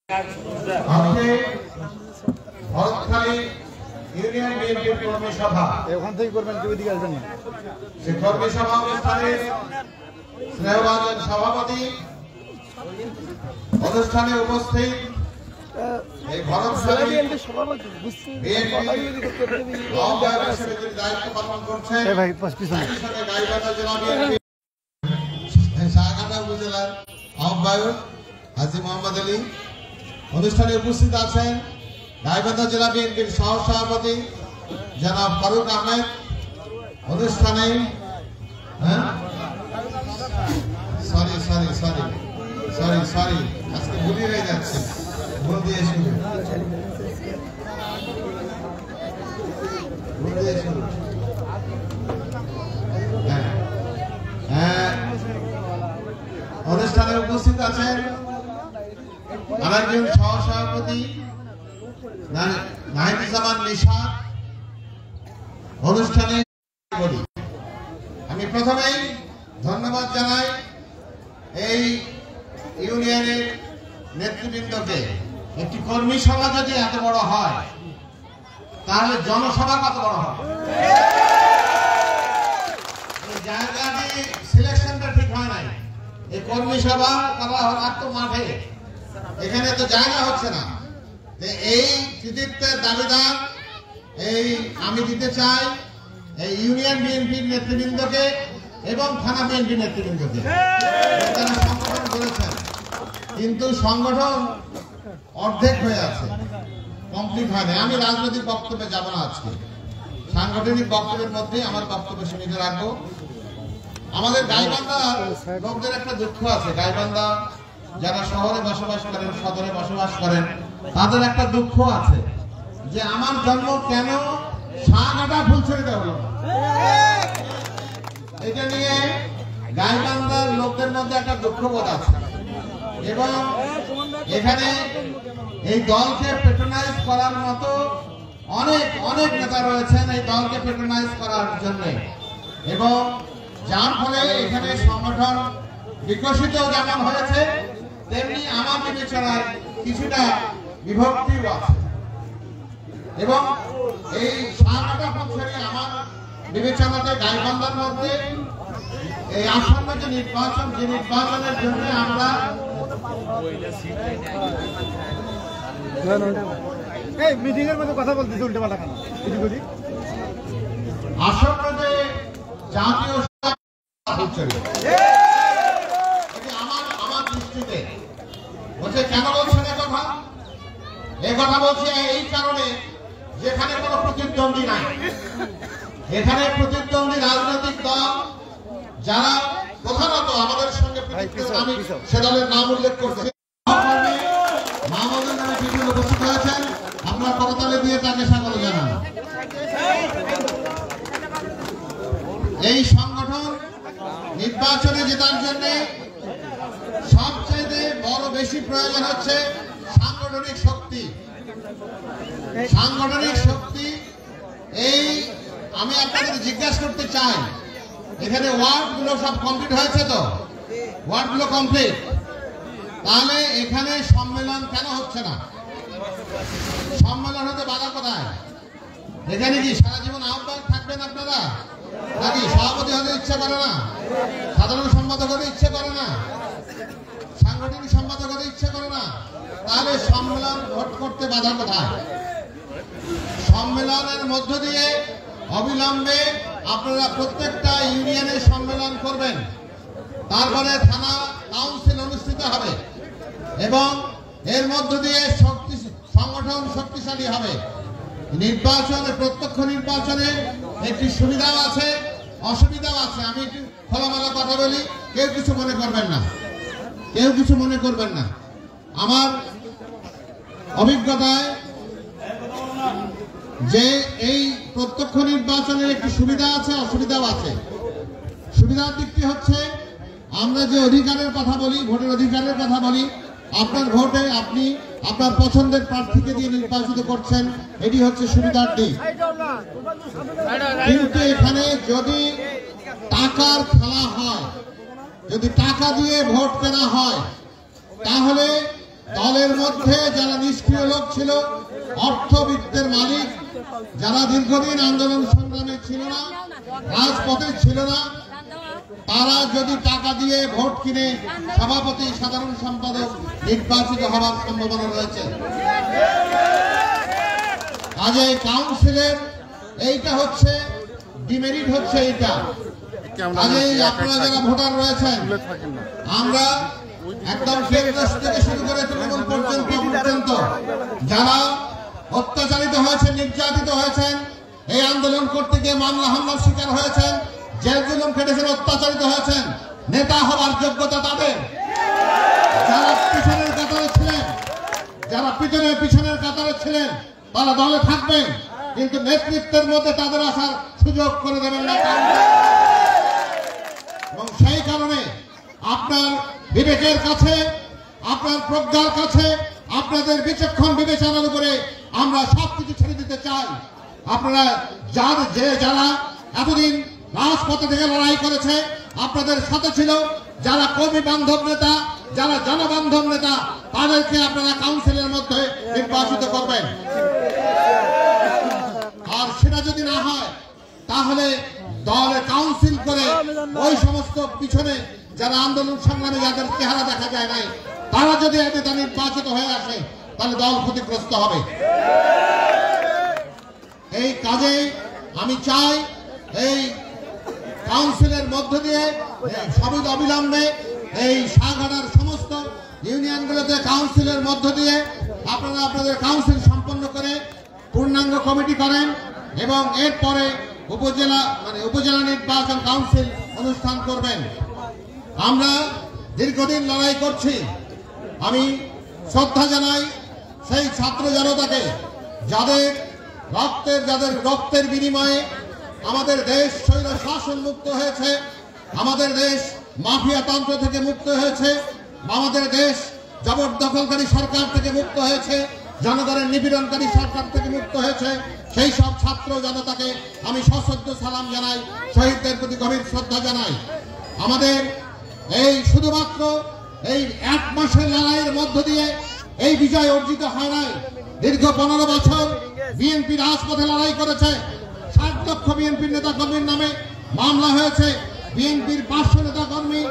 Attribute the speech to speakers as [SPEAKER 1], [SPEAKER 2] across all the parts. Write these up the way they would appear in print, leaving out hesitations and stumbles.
[SPEAKER 1] আজকে ভরতখালী ইউনিয়ন বিএনপির কর্মী সভা
[SPEAKER 2] ওখান থেকে করবেন কি ওইদিকে আসবেন না
[SPEAKER 1] সেই কর্মী সভা অনুষ্ঠানে স্নেহভাজন সভাপতি অনুষ্ঠানে উপস্থিত এই ভরতখালী বিএনপি সভাপতি দায়িত্ব পালন করছেন গাইবান্ধা জেলা বিএনপি সাহাঘাটা উপজেলার আহ্বায়ক হাজী মোহাম্মদ আলী অনুষ্ঠানে উপস্থিত আছেন গাইবান্ধা জেলা বিএনপির সহ সভাপতি জনাব ফারুক আহমেদ অনুষ্ঠানে সরি আজকে ভুল হয়ে যাচ্ছে ভুল দিয়ে শুরু অনুষ্ঠানে উপস্থিত আছেন আরেকজন সহ সভাপতি নাহিদুজ্জামান নিশাদ অনুষ্ঠানে বলি আমি প্রথমেই ধন্যবাদ জানাই এই ইউনিয়নের নেতৃবৃন্দকে। একটি কর্মী সভা যদি এত বড় হয় তাহলে জনসভা কত বড় হবে। এই জায়গাটি সিলেকশনটা ঠিক হয় নাই। এই কর্মী সভা করা তো মাঠে, এখানে তো জায়গা হচ্ছে না। এই কৃতিত্বের দাবিদার এই আমি দিতে চাই এই ইউনিয়ন বিএনপির নেতৃবৃন্দকে এবং থানা বিএনপির নেতৃবৃন্দকে। তারা সংগঠন করেছেন কিন্তু সংগঠন অর্ধেক হয়ে আছে, কমপ্লিট হয়নি। আমি রাজনৈতিক বক্তব্যে যাব না আজকে, সাংগঠনিক বক্তব্যের মধ্যে আমার বক্তব্য সীমিত রাখবো। আমাদের গাইবান্ধার লোকদের একটা দুঃখ আছে। গাইবান্ধা যারা শহরে বসবাস করেন, সদরে বসবাস করেন, তাদের একটা দুঃখ আছে যে আমার জন্ম কেন সাহাঘাটা ফুলছড়িতে হলো। এটা নিয়ে গাইবান্ধার লোকদের মধ্যে একটা দুঃখবোধ আছে এবং এখানে এই দলকে প্যাট্রোনাইজ করার মতো অনেক নেতা রয়েছেন এই দলকে প্যাট্রোনাইজ করার জন্য, এবং যার ফলে এখানে সংগঠন বিকশিত যেমন হয়েছে তেমনি আমার বিবেচনায় কিছুটা বিভক্তিও আছে। এবং এই সাহাঘাটা ফুলছড়ি আমার বিবেচনাতে গাইবান্ধার মধ্যে এই আসন্ন যে নির্বাচনের জন্য আমরা
[SPEAKER 2] মিটিং এর মধ্যে কথা বলতেছি উল্টে পাল্টা কেন
[SPEAKER 1] আসন্ন যে জাতীয় আমার দৃষ্টিতে বলছে কেন বলছেন কথা বলছি এই কারণে যেখানে কোনো প্রতিদ্বন্দ্বী নাই, এখানে প্রতিদ্বন্দ্বী রাজনৈতিক দল যারা প্রধানত আমাদের সঙ্গে আমি সে দলের নাম উল্লেখ করছি, মাহমুদুর নামে বিভিন্ন উপস্থিত হয়েছেন। আপনারা করতালি দিয়ে তাকে স্বাগত জানান। এই সংগঠন নির্বাচনে জেতার জন্য সবচেয়ে বড় বেশি প্রয়োজন হচ্ছে সাংগঠনিক শক্তি। সাংগঠনিক শক্তি এই আমি আপনাদের জিজ্ঞাসা করতে চাই, এখানে ওয়ার্ড গুলো সব কমপ্লিট হয়েছে তো? ওয়ার্ড গুলো কমপ্লিট, তাহলে এখানে সম্মেলন কেন হচ্ছে না? সম্মেলন হতে বাধা কোথায়? এখানে কি সারা জীবন আহ্বায়ক থাকবেন আপনারা? নাকি সভাপতি হতে ইচ্ছে করে না? সাধারণ সম্পাদক হতে ইচ্ছে করে না? সাংগঠনিক সম্পাদক হতে ইচ্ছে করে না? তাহলে সম্মেলন করতে বাধা কোথায়? সম্মেলনের মধ্য দিয়ে অবিলম্বে আপনারা প্রত্যেকটা ইউনিয়নে সম্মেলন করবেন, তারপরে থানা কাউন্সিল অনুষ্ঠিত হবে এবং এর মধ্য দিয়ে সংগঠন শক্তিশালী হবে। নির্বাচনে প্রত্যক্ষ নির্বাচনে একটি সুবিধাও আছে অসুবিধাও আছে। আমি একটু খোলামেলা কথা বলি, কেউ কিছু মনে করবেন না। আমার অভিজ্ঞতায় যে এই প্রত্যক্ষ নির্বাচনের একটি সুবিধা আছে অসুবিধাও আছে। সুবিধার দিকটি হচ্ছে আমরা যে অধিকারের কথা বলি, ভোটের অধিকারের কথা বলি, আপনার ভোটে আপনি আপনার পছন্দের প্রার্থীকে দিয়ে নির্বাচিত করছেন, এটি হচ্ছে সুবিধার দিক। কিন্তু এখানে যদি টাকার খেলা হয়, যদি টাকা দিয়ে ভোট কেনা হয়, তাহলে দলের মধ্যে যারা নিষ্ক্রিয় লোক ছিল, অর্থবিত্তের মালিক, যারা দীর্ঘদিন আন্দোলন সংগ্রামে ছিল না, রাজপথে ছিল না, তারা যদি টাকা দিয়ে ভোট কিনে সভাপতি, সাধারণ সম্পাদক নির্বাচিত হওয়ার সম্ভাবনা রয়েছে। আজ এই কাউন্সিলের এইটা হচ্ছে ডিমেরিট, হচ্ছে এইটা। কাজেই আপনারা যারা ভোটার রয়েছেন, আমরা একদম কেন্দ্র থেকে শুরু করে তৃণমূল পর্যন্ত যারা অত্যাচারিত হয়েছেন, নির্যাতিত হয়েছেন, এই আন্দোলন করতে গিয়ে মামলা হামলার শিকার হয়েছেন, জেল জুলুম খেটেছেন, অত্যাচারিত হয়েছেন, নেতা হওয়ার যোগ্যতা তাদের। যারা পিছনের কাতারে ছিলেন, যারা পিছনের কাতারে ছিলেন, তারা দলে থাকবেন, কিন্তু নেতৃত্বের মধ্যে তাদের আসার সুযোগ করে দেবেন না। এবং সেই কারণে আপনার বিবেকের কাছে, আপনার প্রজ্ঞার কাছে, আপনাদের বিচক্ষণ বিবেচনার উপরে আমরা সবকিছু ছেড়ে দিতে চাই। আপনারা যারা এতদিন রাজপথে থেকে লড়াই করেছে, আপনাদের সাথে ছিল, যারা কর্মী বান্ধব নেতা, যারা জনবান্ধব নেতা, তাদেরকে আপনারা কাউন্সিলের মধ্যে নির্বাচিত করবেন। আর সেটা যদি না হয়, তাহলে দলে কাউন্সিল করে ওই সমস্ত পিছনে যারা আন্দোলন সংগ্রামে যাদের চেহারা দেখা যায় নাই, তারা যদি নেতা নির্বাচিত হয়ে আসে, তাহলে দল ক্ষতিগ্রস্ত হবে। এই কাজে আমি চাই এই কাউন্সিলের মধ্য দিয়ে সবিধ অবিলম্বে এই সাগাড়ার সমস্ত ইউনিয়নগুলোতে কাউন্সিলের মধ্য দিয়ে আপনারা আপনাদের কাউন্সিল সম্পন্ন করে পূর্ণাঙ্গ কমিটি করেন এবং এরপরে উপজেলা নির্বাচন কাউন্সিল অনুষ্ঠান করবেন। আমরা দীর্ঘদিন লড়াই করছি। আমি শ্রদ্ধা জানাই সেই ছাত্র জনতাকে, যাদের রক্তের বিনিময়ে আমাদের দেশ স্বৈর শাসন মুক্ত হয়েছে, আমাদের দেশ মাফিয়াতন্ত্র থেকে মুক্ত হয়েছে, আমাদের দেশ জবরদখলকারী সরকার থেকে মুক্ত হয়েছে, জনগণের নিপীড়নকারী সরকার থেকে মুক্ত হয়েছে। সেই সব ছাত্র জনতাকে আমি সশ্রদ্ধ সালাম জানাই, শহীদদের প্রতি গভীর শ্রদ্ধা জানাই। আমাদের এই শুধুমাত্র এই 1 মাসের লড়াইয়ের মধ্য দিয়ে এই বিজয় অর্জিত হয় নাই। দীর্ঘ 15 বছর বিএনপি রাজপথে লড়াই করেছে। 60 লক্ষ বিএনপির নেতা কর্মীর নামে মামলা হয়েছে। বিএনপির 500 নেতা কর্মী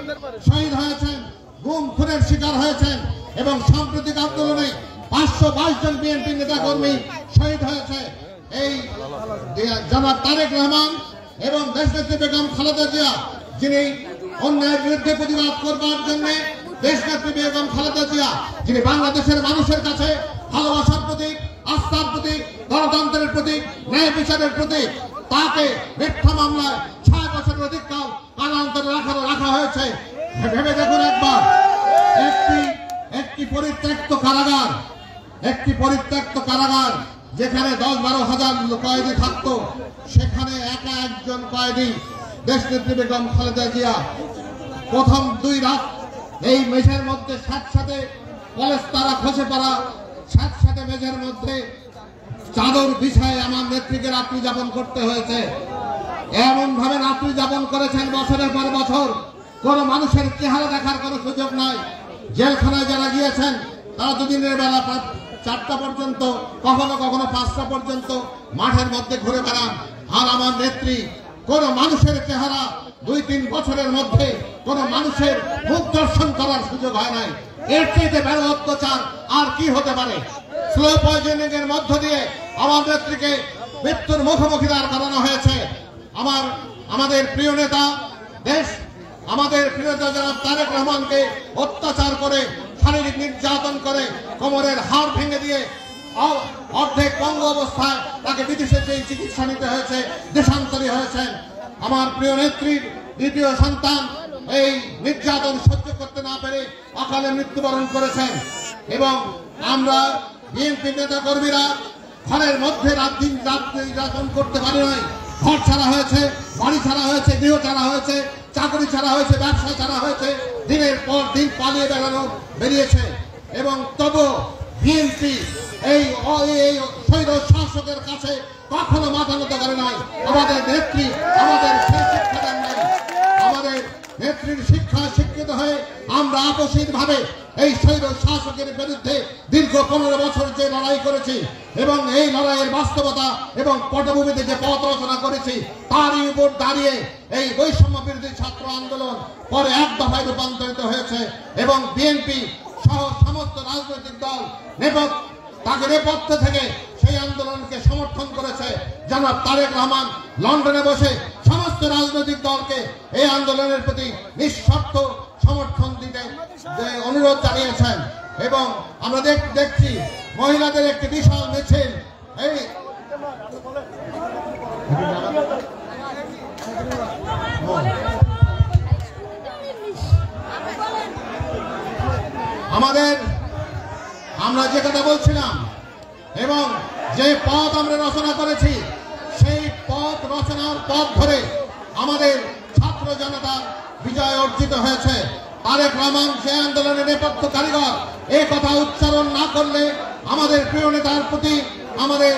[SPEAKER 1] শহীদ হয়েছেন, গুম খুনের শিকার হয়েছেন এবং সাম্প্রতিক আন্দোলনে 522 জন বিএনপির নেতা কর্মী শহীদ হয়েছে। এই জনাব তারেক রহমান এবং দেশনেত্রী বেগম খালেদা জিয়া, যিনি অন্যায়ের বিরুদ্ধে প্রতিবাদ করবার জন্য, দেশনেত্রী বেগম খালেদা জিয়া, যিনি বাংলাদেশের মানুষের কাছে ভালোবাসার প্রতীক, আস্থার প্রতীক, গণতন্ত্রের প্রতীক, ন্যায় বিচারের প্রতীক, তাকে মিথ্যা মামলায় 6 বছরের অধিক কাল কারান্তরে রাখা হয়েছে। ভেবে দেখুন একবার, একটি পরিত্যক্ত কারাগার যেখানে 10-12 হাজার কয়েদি থাকতো, সেখানে একা একজন কয়েদি দেশনেত্রী বেগম খালেদা জিয়া প্রথম 2 রাত এই মেঝের মধ্যে সাথে পলেস্তারা খসে পড়া সাথে মেঝের মধ্যে চাদর বিছায় আমার নেত্রীকে রাত্রি যাপন করতে হয়েছে। এমন ভাবে রাত্রি যাপন করেছেন বছরের পর বছর, কোন মানুষের চেহারা দেখার কোন সুযোগ নাই। জেলখানায় যারা গিয়েছেন, তারা দুদিনের বেলা 4টা পর্যন্ত, কখনো 5টা পর্যন্ত মাঠের মধ্যে ঘুরে বেড়ান। আর আমার নেত্রী কোন মানুষের চেহারা 2-3 বছরের মধ্যে কোন মানুষের মুখ দর্শন করার সুযোগ হয় নাই। এর চাইতে বড় অত্যাচার আর কি হতে পারে? স্লো পয়জনিং এর মধ্য দিয়ে আমার নেত্রীকে মৃত্যুর মুখোমুখি দাঁড় করানো হয়েছে। আমাদের প্রিয় নেতা জনাব তারেক রহমানকে অত্যাচার করে, শারীরিক নির্যাতন করে, কোমরের হাড় ভেঙে দিয়ে অর্ধেক পঙ্গ অবস্থায় তাকে বিদেশে চিকিৎসা নিতে হয়েছে, দেশান্তরী হয়েছেন। আমার প্রিয় নেত্রীর 2য় সন্তান এই নির্যাতন সহ্য করতে না পেরে অকালে মৃত্যুবরণ করেছেন। এবং আমরা বিএনপি নেতা কর্মীরা ঘরের মধ্যে রাত্রি যাপন করতে পারি নাই। ঘর ছাড়া হয়েছে, বাড়ি ছাড়া হয়েছে, গৃহ ছাড়া হয়েছে, চাকরি ছাড়া হয়েছে, ব্যবসা ছাড়া হয়েছে, দিনের পর দিন পালিয়ে বেরিয়েছে। এবং তবু বিএনপি এই শহীদ শাসকের কাছে কখনো মাথা নত করে নাই। আমাদের নেত্রী আমাদের সেই শিক্ষা দেন নাই। নেত্রীর শিক্ষায় শিক্ষিত হয়ে আমরা আপসিকভাবে এই শৈব শাসকের বিরুদ্ধে দীর্ঘ 15 বছর যে লড়াই করেছি এবং এই লড়াইয়ের বাস্তবতা এবং পটভূমিতে যে পথ রচনা করেছি তারই উপর দাঁড়িয়ে এই বৈষম্য বিরোধী ছাত্র আন্দোলন পরে এক দফায় রূপান্তরিত হয়েছে এবং বিএনপি সহ সমস্ত রাজনৈতিক দল তাকে নেপথ্যে থেকে সেই আন্দোলনকে সমর্থন করেছে। জনাব তারেক রহমান লন্ডনে বসে সমস্ত রাজনৈতিক দলকে এই আন্দোলনের প্রতি নিঃশর্ত সমর্থন দিতে অনুরোধ জানিয়েছেন এবং আমরা দেখছি মহিলাদের একটি বিশাল মিছিল এই আমরা যে কথা বলছিলাম এবং যে পথ আমরা রচনা করেছি সেই পথ রচনার পথ ধরে আমাদের ছাত্র জনতা বিজয় অর্জিত হয়েছে। তারেক রহমান সেই আন্দোলনের নেপথ্য কারিগর এই কথা উচ্চারণ না করলে আমাদের প্রিয় নেতার প্রতি আমাদের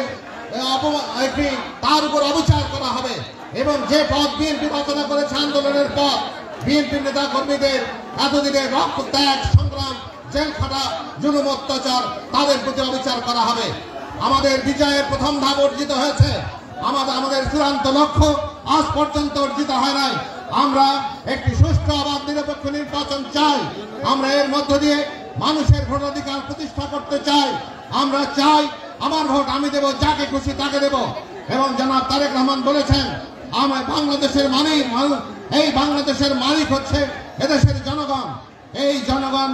[SPEAKER 1] তার উপর অবিচার করা হবে এবং যে পথ বিএনপি রচনা করেছে আন্দোলনের পথ বিএনপি নেতা কর্মীদের এতদিনের রক্ত ত্যাগ সংগ্রাম জেল খাটা জুলুম অত্যাচার তাদের প্রতি অবিচার করা হবে। আমাদের বিজয়ের প্রথম ধাপ অর্জিত হয়েছে। আমাদের চূড়ান্ত লক্ষ্য আজ পর্যন্ত অর্জিত হয় নাই। আমরা একটি সুষ্ঠু অবাধ নিরপেক্ষ নির্বাচন চাই। আমরা এর মধ্য দিয়ে মানুষের ভোটাধিকার প্রতিষ্ঠা করতে চাই। আমরা চাই আমার ভোট আমি দেব, যাকে খুশি তাকে দেব। এবং জনাব তারেক রহমান বলেছেন আমার বাংলাদেশের এই বাংলাদেশের মালিক হচ্ছে এদেশের জনগণ। এই জনগণ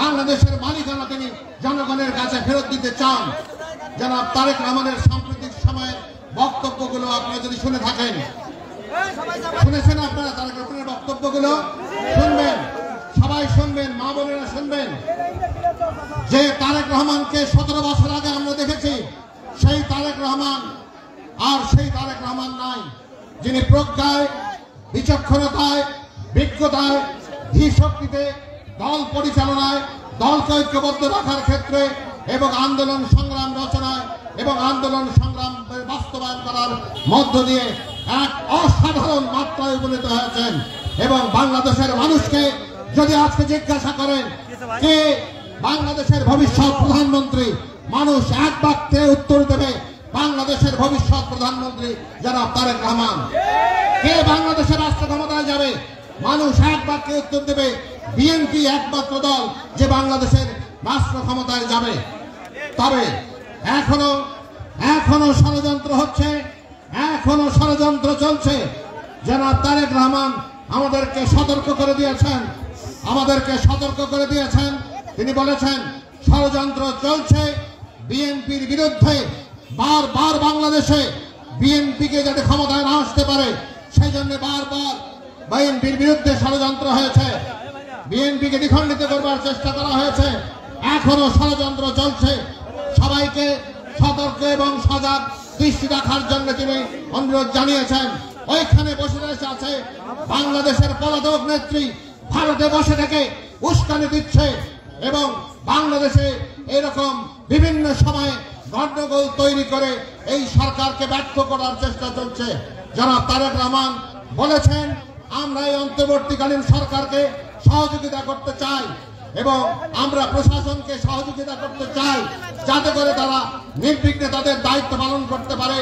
[SPEAKER 1] বাংলাদেশের মালিকানা তিনি জনগণের কাছে ফেরত দিতে চান। জনাব তারেক রহমানের সাম্প্রতিক সময়ের বক্তব্যগুলো আপনারা যদি শুনে থাকেন, শুনেছেন আপনারা তারেক রহমানের বক্তব্যগুলো শুনবেন, সবাই শুনবেন, মা বোনেরা শুনবেন। যে তারেক রহমানকে 17 বছর আগে আমরা দেখেছি সেই তারেক রহমান আর সেই তারেক রহমান নাই, যিনি প্রজ্ঞায়, বিচক্ষণতায়, বিজ্ঞতায়, ধীশক্তিতে, দল পরিচালনায়, দলকে ঐক্যবদ্ধ রাখার ক্ষেত্রে এবং আন্দোলন সংগ্রাম রচনায় এবং আন্দোলন সংগ্রামের বাস্তবায়ন করার মধ্য দিয়ে এক অসাধারণ মাত্রায় উপনীত হয়েছেন। এবং বাংলাদেশের মানুষকে যদি আজকে জিজ্ঞাসা করেন কে বাংলাদেশের ভবিষ্যৎ প্রধানমন্ত্রী, মানুষ এক বাক্যে উত্তর দেবে বাংলাদেশের ভবিষ্যৎ প্রধানমন্ত্রী জনাব তারেক রহমান। কে বাংলাদেশের রাষ্ট্র ক্ষমতায় যাবে, মানুষ এক বাক্যে উত্তর দেবে বিএনপি একমাত্র দল যে বাংলাদেশের রাষ্ট্র ক্ষমতায় যাবে। তবে এখনো ষড়যন্ত্র হচ্ছে, এখনো ষড়যন্ত্র চলছে। জনাব তারেক রহমান আমাদেরকে সতর্ক করে দিয়েছেন। তিনি বলেছেন ষড়যন্ত্র চলছে বিএনপির বিরুদ্ধে। বারবার বাংলাদেশে বিএনপিকে যাতে ক্ষমতায় না আসতে পারে সেই জন্য বারবার বিএনপির বিরুদ্ধে ষড়যন্ত্র হয়েছে, বিএনপিকে দ্বিখণ্ডিত করবার চেষ্টা করা হয়েছে। এখনো ষড়যন্ত্র চলছে। সবাইকে সতর্ক এবং সজাগ দৃষ্টি রাখার জন্য তিনি অনুরোধ জানিয়েছেন। ওইখানে বসে আছে বাংলাদেশের পলাতক নেত্রী, ভারতে বসে থেকে উস্কানি দিচ্ছে এবং বাংলাদেশে এরকম বিভিন্ন সময়ে গন্ডগোল তৈরি করে এই সরকারকে ব্যর্থ করার চেষ্টা চলছে। জনাব তারেক রহমান বলেছেন আমরা এই অন্তর্বর্তীকালীন সরকারকে সহযোগিতা করতে চাই এবং আমরা প্রশাসনকে সহযোগিতা করতে চাই যাতে করে তারা নির্বিঘ্নে তাদের দায়িত্ব পালন করতে পারে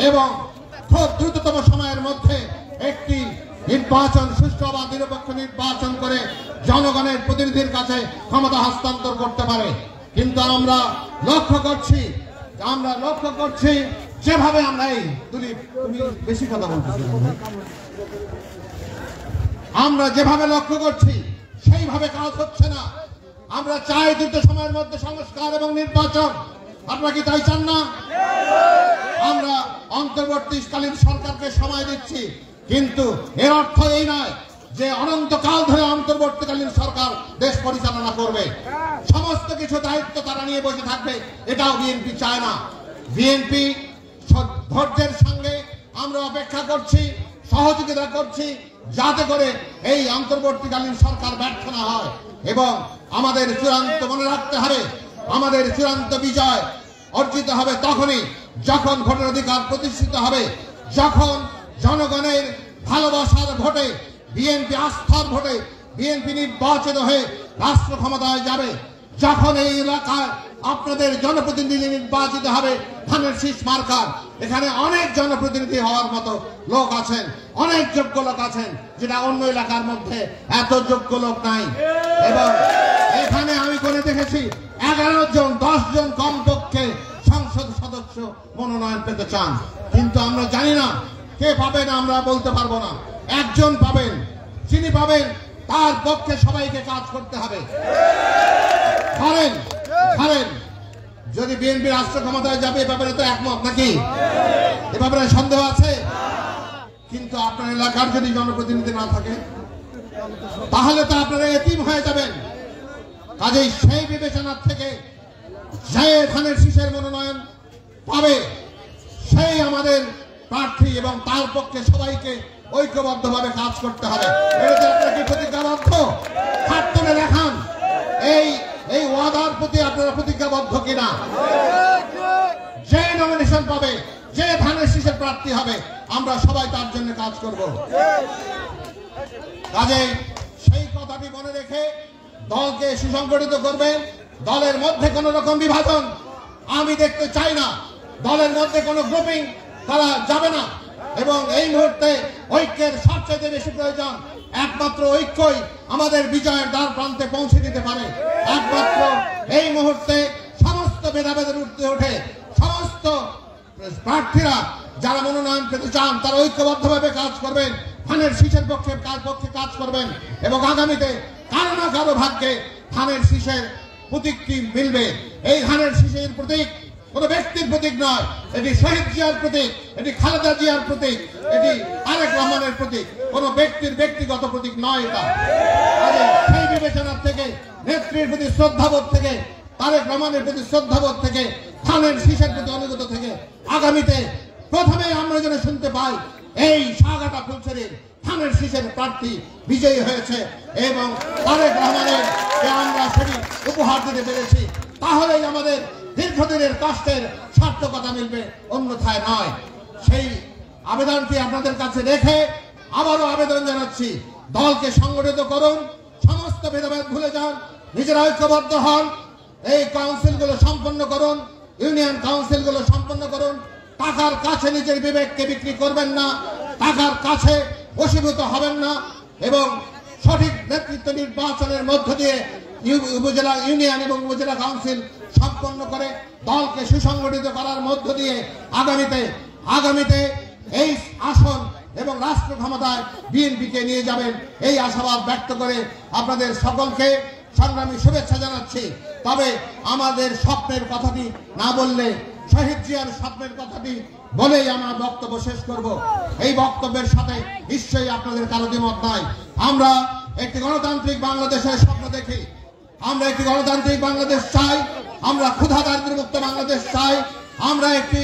[SPEAKER 1] এবং খুব দ্রুততম সময়ের মধ্যে একটি নির্বাচন, সুষ্ঠু বা নিরপেক্ষ নির্বাচন করে জনগণের প্রতিনিধির কাছে ক্ষমতা হস্তান্তর করতে পারে। কিন্তু আমরা লক্ষ্য করছি যেভাবে আমরা তুমি বেশি কথা বলতেছি, আমরা যেভাবে লক্ষ্য করছি সেইভাবে কাজ হচ্ছে না। আমরা চাই দ্রুত সময়ের মধ্যে সংস্কার এবং নির্বাচন। আপনারা কি তাই চান না? আমরা অন্তর্বর্তীকালীন সরকারকে সময় দিচ্ছি, কিন্তু এর অর্থ এই নয় যে অনন্তকাল ধরে অন্তর্বর্তীকালীন সরকার দেশ পরিচালনা করবে, সমস্ত কিছু দায়িত্ব তারা নিয়ে বসে থাকবে, এটাও বিএনপি চায় না। বিএনপি ধৈর্যের সঙ্গে আমরা অপেক্ষা করছি, সহযোগিতা করছি যাতে করে এই অন্তর্বর্তীকালীন সরকার ব্যর্থ না হয়। এবং আমাদের চূড়ান্ত মনে রাখতে হবে, আমাদের চূড়ান্ত বিজয় অর্জিত হবে তখনই যখন ভোটের অধিকার প্রতিষ্ঠিত হবে, যখন জনগণের ভালোবাসার ভোটে বিএনপি আস্থার ভোটে বিএনপি নির্বাচিত হয়ে রাষ্ট্র ক্ষমতায় যাবে, যখন এই এলাকায় আপনাদের জনপ্রতিনিধি নির্বাচিত হবে ধানের শীষ মার্কার, এখানে অনেক জনপ্রতিনিধি হওয়ার মতো লোক আছেন, অনেক যোগ্য লোক আছেন, যেটা অন্য এলাকার মধ্যে এত যোগ্য লোক নাই। এবং এখানে আমি করে দেখেছি 11 জন 10 জন কমপক্ষে সংসদ সদস্য মনোনয়ন পেতে চান, কিন্তু আমরা জানি না কে পাবেন, আমরা বলতে পারবো না। একজন পাবেন, যিনি পাবেন তার পক্ষে সবাইকে কাজ করতে হবে। ধরেন যদি বিএনপি রাষ্ট্র ক্ষমতায় যাবে এ ব্যাপারে তো একমত নাকি? এ ব্যাপারে সন্দেহ আছে? কিন্তু আপনার এলাকার যদি জনপ্রতিনিধি না থাকে তাহলে তো আপনারা এতিম হয়ে যাবেন। কাজেই সেই বিবেচনার থেকে যে ধানের শীষের মনোনয়ন পাবে সেই আমাদের প্রার্থী, এবং তার পক্ষে সবাইকে ঐক্যবদ্ধভাবে কাজ করতে হবে। এটা আপনারা কি প্রতিজ্ঞাবদ্ধ? হাত তুলে দেখান এই ওয়াদার প্রতি আপনারা প্রতিজ্ঞাবদ্ধ কিনা? যে নমিনেশন পাবে, যে ধানের শীষের প্রার্থী হবে, আমরা সবাই তার জন্য কাজ করব। কাজেই সেই কথাটি মনে রেখে দলকে সুসংগঠিত করবেন। দলের মধ্যে কোন রকম বিভাজন আমি দেখতে চাই না, দলের মধ্যে কোনো গ্রুপিং করা যাবে না, এবং এই মুহূর্তে ঐক্যের সবচেয়ে বেশি প্রয়োজন। একমাত্র ঐক্যই আমাদের বিজয়ের দ্বার প্রান্তে পৌঁছে দিতে পারে। একমাত্র এই মুহূর্তে সমস্ত ভেদাভেদের ঊর্ধ্বে উঠে সমস্ত প্রার্থীরা যারা মনোনয়ন পেতে চান তারা ঐক্যবদ্ধভাবে কাজ করবেন, ধানের শীষের পক্ষে কাজ করবেন, এবং আগামীতে কারো না কারো ভাগ্যে ধানের শীষের প্রতীকটি মিলবে। এই ধানের শীষের প্রতীক কোন ব্যক্তির প্রতীক নয়, এটি শহীদ জিয়ার প্রতীক, এটি খালেদা জিয়ার প্রতীক, এটি তারেক রহমানের প্রতীক, কোন ব্যক্তির ব্যক্তিগত প্রতীক নয়। এটা সেই বিবেচনার থেকে, নেত্রীর প্রতি শ্রদ্ধাবোধ থেকে, তারেক রহমানের প্রতি শ্রদ্ধাবোধ থেকে, ধানের শীষের প্রতি অনুগত থেকে আগামীতে প্রথমে আমরা যেন শুনতে পাই এই সাগাটা ফুলছড়ির ধানের শীষের প্রার্থী বিজয়ী হয়েছে, এবং তারেক রহমানের আমরা সেটি উপহার দিতে পেরেছি, তাহলেই আমাদের দীর্ঘদিনের কষ্টের সার্থকতা মিলবে, অন্যথায় নয়। সেই আবেদনটি আপনাদের কাছে রেখে আবারও আবেদন জানাচ্ছি, দলকে সংগঠিত করুন, সমস্ত ভেদাভেদ ভুলে যান, নিজেরা ঐক্যবদ্ধ হন, এই কাউন্সিলগুলো সম্পন্ন করুন, ইউনিয়ন কাউন্সিলগুলো সম্পন্ন করুন। টাকার কাছে নিজের বিবেককে বিক্রি করবেন না, টাকার কাছে বশীভূত হবেন না, এবং সঠিক নেতৃত্ব নির্বাচনের মধ্য দিয়ে উপজেলা ইউনিয়ন এবং উপজেলা কাউন্সিল সম্পন্ন করে দলকে সুসংগঠিত করার মধ্য দিয়ে আগামীতে এই আসন এবং রাষ্ট্র ক্ষমতায় বিএনপিকে নিয়ে যাবেন, এই আশাবাদ ব্যক্ত করে আপনাদের সকলকে সংগ্রামী শুভেচ্ছা জানাচ্ছি। তবে আমাদের স্বপ্নের কথাটি না বললে, শহীদ জিয়ার স্বপ্নের কথাটি বলেই আমরা বক্তব্য শেষ করব। এই বক্তব্যের সাথে নিশ্চয়ই আপনাদের কারো দ্বিমত নাই। আমরা একটি গণতান্ত্রিক বাংলাদেশের স্বপ্ন দেখি, আমরা একটি গণতান্ত্রিক বাংলাদেশ চাই, আমরা ক্ষুধা দারিদ্র্য মুক্ত বাংলাদেশ চাই, আমরা একটি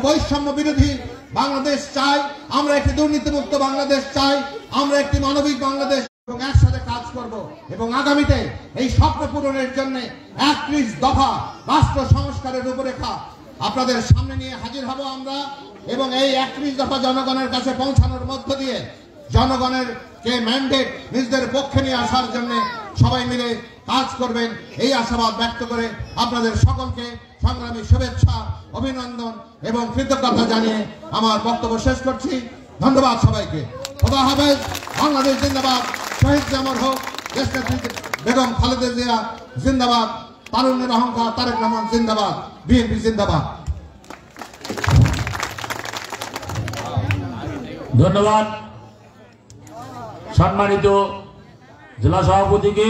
[SPEAKER 1] বৈষম্য বিরোধী বাংলাদেশ চাই, আমরা একটি দুর্নীতিমুক্ত বাংলাদেশ চাই, আমরা একটি মানবিক বাংলাদেশ, এবং একসাথে কাজ করব। এবং আগামীতে এই স্বপ্ন পূরণের জন্য 31 দফা রাষ্ট্র সংস্কারের রূপরেখা আপনাদের সামনে নিয়ে হাজির হব আমরা, এবং এই 31 দফা জনগণের কাছে পৌঁছানোর মধ্য দিয়ে জনগণের কে ম্যান্ডেট নিজেদের পক্ষে নিয়ে আসার জন্য সবাই মিলে কাজ করবেন, এই আশাবাদ ব্যক্ত করে আপনাদের সকলকে সংগ্রামী শুভেচ্ছা, অভিনন্দন এবং কৃতজ্ঞতা জানিয়ে আমার বক্তব্য শেষ করছি। ধন্যবাদ সবাইকে। খোদা হাফেজ। বাংলাদেশ জিন্দাবাদ। শহীদ অমর হোক। দেশনেত্রী বেগম খালেদা জিয়া জিন্দাবাদ। তারুণ্যের অহংকার তারেক রহমান জিন্দাবাদ। বিএনপি জিন্দাবাদ।
[SPEAKER 3] ধন্যবাদ সম্মানিত জেলা সভাপতিকে।